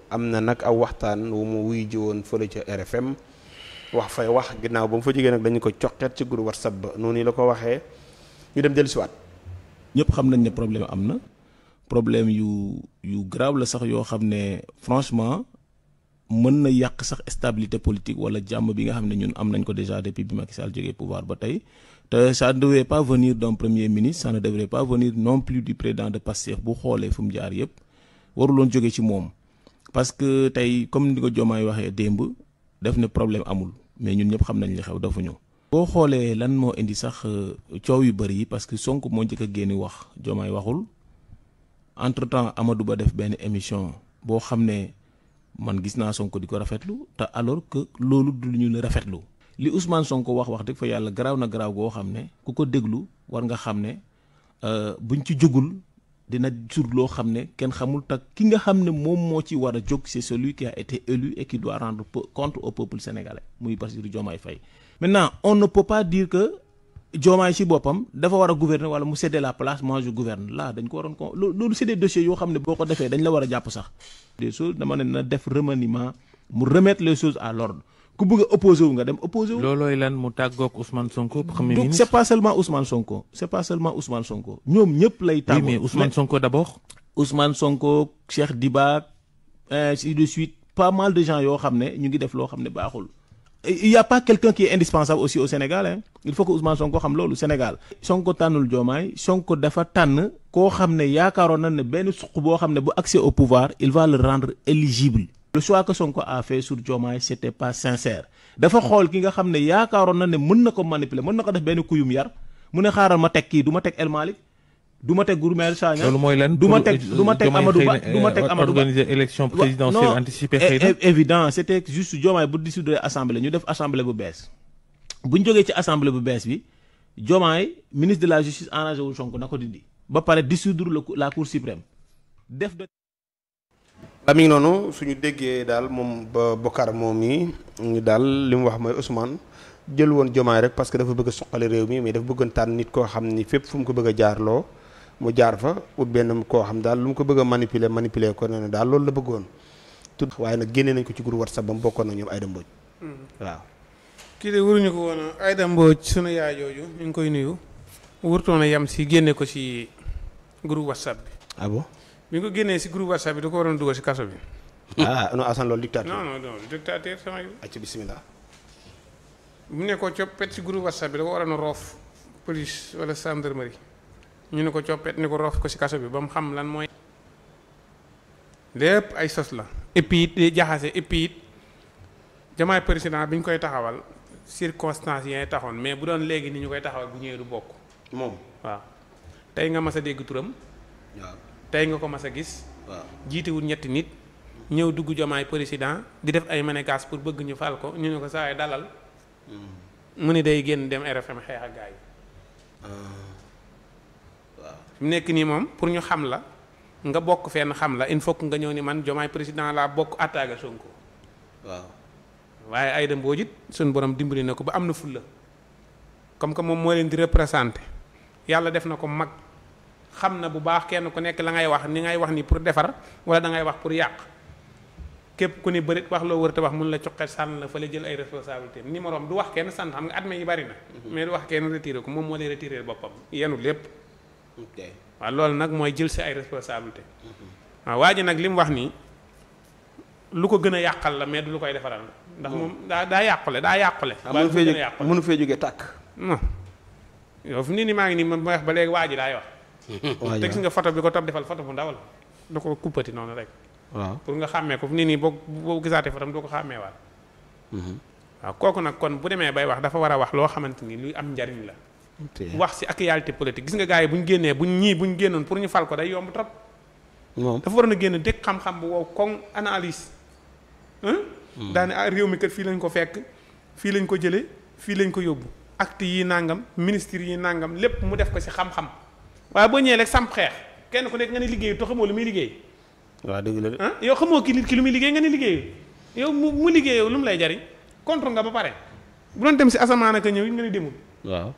am na nag aw waxtaan wu mu wuy ji woon fële ca RFM wax fay wax ginnaaw ba mu fa jógee nag dañu ko coqeet ci groupe WhatsApp ba noonu la ko waxee ñu dem dellusiwaat. ñëpp xam nañ ne problème am na problème yu grave la sax yoo xam ne franchement mën na yàq sax stabilité politique wala jàmm bi nga xam ne ñun am nañ ko déjà depuis bi Macky Sall jógee pouvoir ba tey te ça ne devait pas venir d'un premier ministre, ça ne devrait pas venir non plus du président de Pastef bu xoolee fu mu jaar yëpp waruloon jóge ci moom parce que tey comme ni ko Diomaye waxee démb def ne problème amul mais ñun ñëpp xam nañ li xew dafa ñëw. boo xoolee lan moo indi sax coow yu bëri yi parce que Sonko moo njëkk a génn wax Diomaye waxul entre temps Amadou Ba def benn émission boo xam ne man gis naa Sonko di ko rafetlu te alors que loolu du ñu la rafetlu li Ousmane Sonko wax dëgg fa yàlla garaaw na garaaw goo xam ne ku ko déglu war nga xam ne buñ ci jógul dina jur loo xam ne kenn xamul te ki nga xam ne moom moo ci war a jóg c'est celui qui a été élu et qui doit rendre compte au peuple sénégalais muy Bassirou Diomaye Faye. Maintenant on ne peut pas dire que Diomaye ci boppam dafa war a gouverner wala mu céder la place moi je gouverne là dañ ko waroon ko loolu c'est des dossiers yoo xam ne boo ko defee dañ la war a jàpp sax. des choses dama ne na def remaniement mu remettre les choses à l'ordre ku bëgg a opposé wu nga dem opposé wu. loolooy lan mu tàggoog Ousmane Sonko premier donc ministre. c'est pas seulement Ousmane Sonko c'est pas seulement Ousmane Sonko ñoom ñëpp lay tàggoo. oui mais Ousmane Sonko d'abord. Ousmane Sonko Cheikh Diba ainsi de suite pas mal de gens yoo xam ne ñu ngi def loo xam ne baaxul. il y a pas quelqu'un qui est indispensable aussi au Sénégal hein. Il faut que Ousmane Sonko xam loolu Sénégal. Sonko tànnul Diomaye Sonko dafa tànn koo xam ne yaakaaroon na ne benn suq boo xam ne bu accès au pouvoir il va le rendre éligible. Le choix que Sonko a fait sur Diomaye c'était pas sincère dafa xool ki nga xam ne yaakaaroon na ne mën na ko manipuler mën na ko def benn kuyum yar mu ne xaaral ma teg kii du ma teg El Malick du ma teg Gourmel Sagna. loolu mooy lan du ma teg Amadou Ba du ma teg Amadou Ba organiser élection présidentielle anticipée xëy na. évident c'était juste Diomaye bu dissoudre assemblée ñu def assemblée bu bees bu ñu jógee ci assemblée bu bees bi Diomaye ministre de la justice arrangé wul Sonko na ko dindi ba pare dissoudre la cour suprême def de. ba mi ngi noonu suñu déggee daal moom ba Bokar moom mi ñu daal li mu wax mooy Ousmane jël woon Diomaye rek parce que dafa bëgg a suqali réew mi mais dafa bëggoon tànn nit koo xam ni fépp fu mu ko bëgg a jaarloo mu jaar fa ut benn koo xam daal lu mu ko bëgg a manipuler ko ne daal loolu la bëggoon tout waaye nag génnee nañ ko ci groupe WhatsApp ba mu bokkoon na ñoom Aïda Mbodj waaw kii de waruñu ko woon Aïda Mbodj sunu yaay jooju ñu ngi koy nuyu wurtoon a yem si génne ko si groupe WhatsApp bi. ah bon bi nga ko génnee si groupe WhatsApp bi da ko waroon dugal si kaso bi. ah non Assane loolu dictateur. non dictateur sama yi. acca bismillah. bu ne ko coppet si groupe WhatsApp bi da ko waroon a roof police wala gendarmerie ñu ne ko coppet ni ko roof ko si kaso bi ba mu xam lan mooy. lépp ay sos la. et puis it jaxase et puis it Diomaye président bi ñu koy taxawal circonstances yi taxoon mais bu doon léegi ni ñu koy taxawal bu ñëwee du bokk. moom waaw tey nga mas a dégg turam. waaw tey nga ko mas a gis. waaw jiitewul ñetti nit. ñëw dugg Diomaye président di def ay manégas pour bëgg ñu fal ko ñu ne ko saa yi dalal. mu ni day génn dem RFM xeex ak gars yi. waaw mu nekk nii moom pour ñu xam la nga bokk fenn xam la il faut que nga ñëw ni man Diomaye président laa bokk attaqué Sonko. waaw waaye Aïda Mbodj it suñu borom dimbali na ko ba am na fulla comme que moom moo leen di représenté yàlla def na ko mag xam na bu baax kenn ku nekk la ngay wax ni ngay wax ni pour defar wala da ngay wax pour yàq képp ku ni bërit wax loo wër te wax mun la coqet sànn la fa la jël ay responsabilité numéro am du wax kenn sant xam nga at yi bari na. mais du wax kenn retiré ko moom moo lay retiré boppam yenu lépp. ok waaw loolu nag mooy jël si ay responsabilité waaw waa ji nag li mu wax nii lu ko gën a yàqal la mais du lu koy defaral ndax moom daa yàqule daa yàqule. waaw mënu fee jógee tàkk. non yow fu nii nii maa ngi nii ma wax ba léegi waa ji laay wax. waa te gis nga photo bi ko topp defal photo bu ndaw la da ko kuppati noonu rek. waaw pour nga xàmmee ko fu nii nii boo gisaatee photo doo ko xàmmee waat. waaw kooku nag kon bu demee bay wax dafa war a wax loo xamante ni luy am njariñ la. wax si actualité politique gis nga gars yi bu ñu génnee bu ñu génnoon pour ñu fal ko day yomb trop. moom dafa waroon a génn dëkk xam-xam bu wow koŋ analyse. daane réew mi kat fii lañ ko fekk fii lañ ko jëlee fii lañ ko yóbbu acte yi nangam ministre yi nangam lépp mu def ko si xam-xam waaye boo ñëwee rek samp xeex kenn ku nekk nga ne liggéeyu te xamoo lu muy liggéey. waaw dëgg la de. yow xamoo ki nit ki lu muy liggéey nga ne liggéeyu yow mu liggéey yow lu mu lay jariñ contre nga ba pare bu doon dem si asamaan ak ñëw it nga ne demul. waaw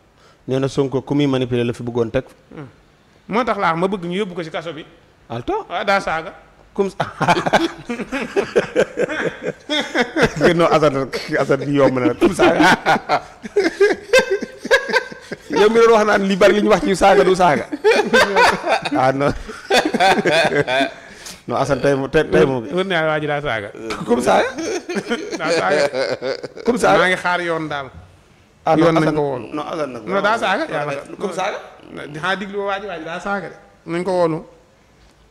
nee na Sonko ku muy manipuler la fi bëggoon teg. moo tax laa ma bëgg ñu yóbbu ko si kaso bi. alto waaw daa saaga. comme ça non Assane bi yomb na comme ça yow mi doon wax naan li bari li ñu wax ci saaga du saaga ah non non Assane tey moom wër naa waa ji daa saaga comme saaga daa saaga comme saaga maa ngi xaar yoon daal ah yoon nañ ko woolu non Assane nag non daa saaga yàlla comme saaga xanaa diglu waa ji daa saaga de nañ ko woolu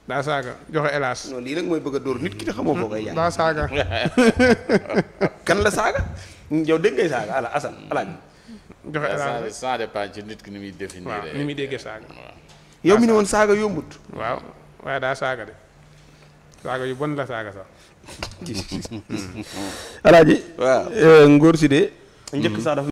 daa saaga joxe hélas non lii nag mooy bëgg a dóor nit ki te xamoo foo koy jaay daa saaga kan la saaga yow dégg ngay saaga ala Assane alaaj joxe hélas ça dépend ci nit ki ni muy définir. waaw ni muy déggee saaga yow mi ne woon saaga yombut waaw waaye daa saaga de saaga yu bon la saaga sax alaaji waaw ngóor si de njëkk sax dafa